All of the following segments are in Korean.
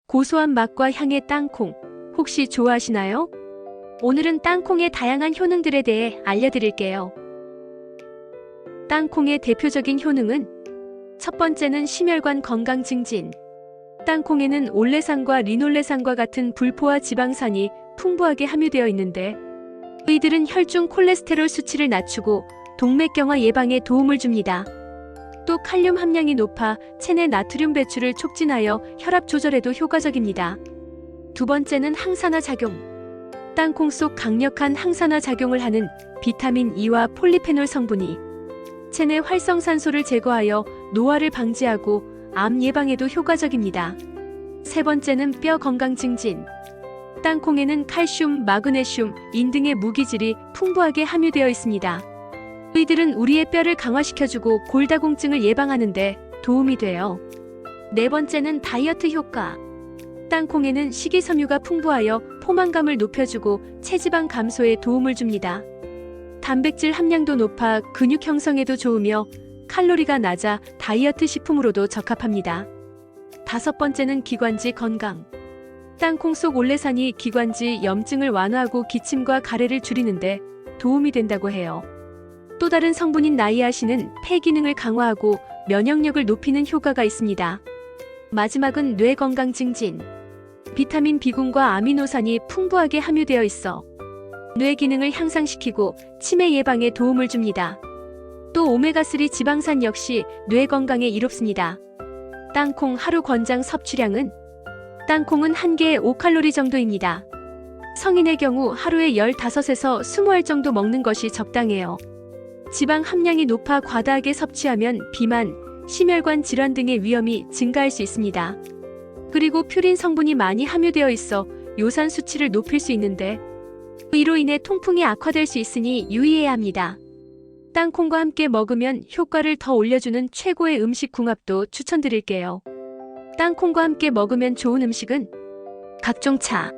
고소한 맛과 향의 땅콩, 혹시 좋아하시나요? 오늘은 땅콩의 다양한 효능들에 대해 알려드릴게요. 땅콩의 대표적인 효능은 첫 번째는 심혈관 건강 증진. 땅콩에는 올레산과 리놀레산과 같은 불포화 지방산이 풍부하게 함유되어 있는데 이들은 혈중 콜레스테롤 수치를 낮추고 동맥경화 예방에 도움을 줍니다. 또 칼륨 함량이 높아 체내 나트륨 배출을 촉진하여 혈압 조절에도 효과적입니다. 두 번째는 항산화 작용. 땅콩 속 강력한 항산화 작용을 하는 비타민 E와 폴리페놀 성분이 체내 활성산소를 제거하여 노화를 방지하고 암 예방에도 효과적입니다. 세 번째는 뼈 건강 증진. 땅콩에는 칼슘, 마그네슘, 인 등의 무기질이 풍부하게 함유되어 있습니다. 이들은 우리의 뼈를 강화시켜주고 골다공증을 예방하는 데 도움이 돼요. 네 번째는 다이어트 효과. 땅콩에는 식이섬유가 풍부하여 포만감을 높여주고 체지방 감소에 도움을 줍니다. 단백질 함량도 높아 근육 형성에도 좋으며 칼로리가 낮아 다이어트 식품으로도 적합합니다. 다섯 번째는 기관지 건강. 땅콩 속 올레산이 기관지 염증을 완화하고 기침과 가래를 줄이는데 도움이 된다고 해요. 또 다른 성분인 나이아신은 폐 기능을 강화하고 면역력을 높이는 효과가 있습니다. 마지막은 뇌 건강 증진. 비타민 B군과 아미노산이 풍부하게 함유되어 있어 뇌 기능을 향상시키고 치매 예방에 도움을 줍니다. 또 오메가3 지방산 역시 뇌 건강에 이롭습니다. 땅콩 하루 권장 섭취량은 땅콩은 한 개에 5칼로리 정도입니다. 성인의 경우 하루에 15에서 20알 정도 먹는 것이 적당해요. 지방 함량이 높아 과다하게 섭취하면 비만, 심혈관 질환 등의 위험이 증가할 수 있습니다. 그리고 퓨린 성분이 많이 함유되어 있어 요산 수치를 높일 수 있는데 이로 인해 통풍이 악화될 수 있으니 유의해야 합니다. 땅콩과 함께 먹으면 효과를 더 올려주는 최고의 음식 궁합도 추천드릴게요. 땅콩과 함께 먹으면 좋은 음식은 각종 차,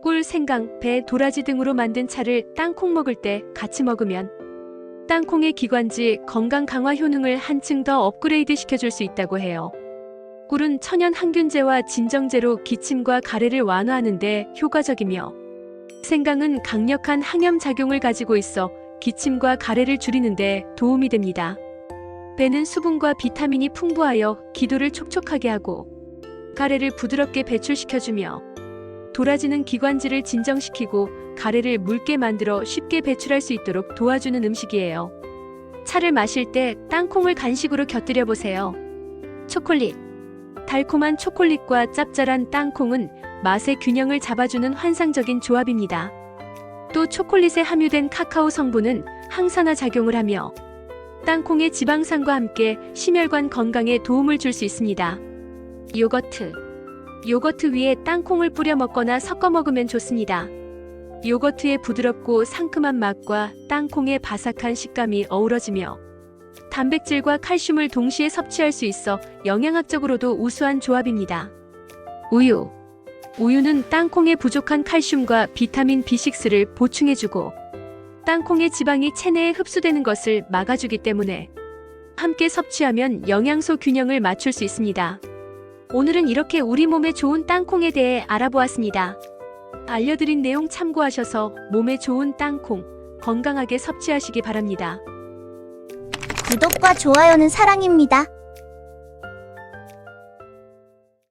꿀, 생강, 배, 도라지 등으로 만든 차를 땅콩 먹을 때 같이 먹으면 땅콩의 기관지 건강 강화 효능을 한층 더 업그레이드 시켜줄 수 있다고 해요. 꿀은 천연 항균제와 진정제로 기침과 가래를 완화하는 데 효과적이며 생강은 강력한 항염 작용을 가지고 있어 기침과 가래를 줄이는 데 도움이 됩니다. 배는 수분과 비타민이 풍부하여 기도를 촉촉하게 하고 가래를 부드럽게 배출시켜주며 도라지는 기관지를 진정시키고 가래를 묽게 만들어 쉽게 배출할 수 있도록 도와주는 음식이에요. 차를 마실 때 땅콩을 간식으로 곁들여 보세요. 초콜릿. 달콤한 초콜릿과 짭짤한 땅콩은 맛의 균형을 잡아주는 환상적인 조합입니다. 또 초콜릿에 함유된 카카오 성분은 항산화 작용을 하며 땅콩의 지방산과 함께 심혈관 건강에 도움을 줄 수 있습니다. 요거트. 요거트 위에 땅콩을 뿌려 먹거나 섞어 먹으면 좋습니다. 요거트의 부드럽고 상큼한 맛과 땅콩의 바삭한 식감이 어우러지며 단백질과 칼슘을 동시에 섭취할 수 있어 영양학적으로도 우수한 조합입니다. 우유. 우유는 땅콩의 부족한 칼슘과 비타민 B6를 보충해주고 땅콩의 지방이 체내에 흡수되는 것을 막아주기 때문에 함께 섭취하면 영양소 균형을 맞출 수 있습니다. 오늘은 이렇게 우리 몸에 좋은 땅콩에 대해 알아보았습니다. 알려드린 내용 참고하셔서 몸에 좋은 땅콩 건강하게 섭취하시기 바랍니다. 구독과 좋아요는 사랑입니다.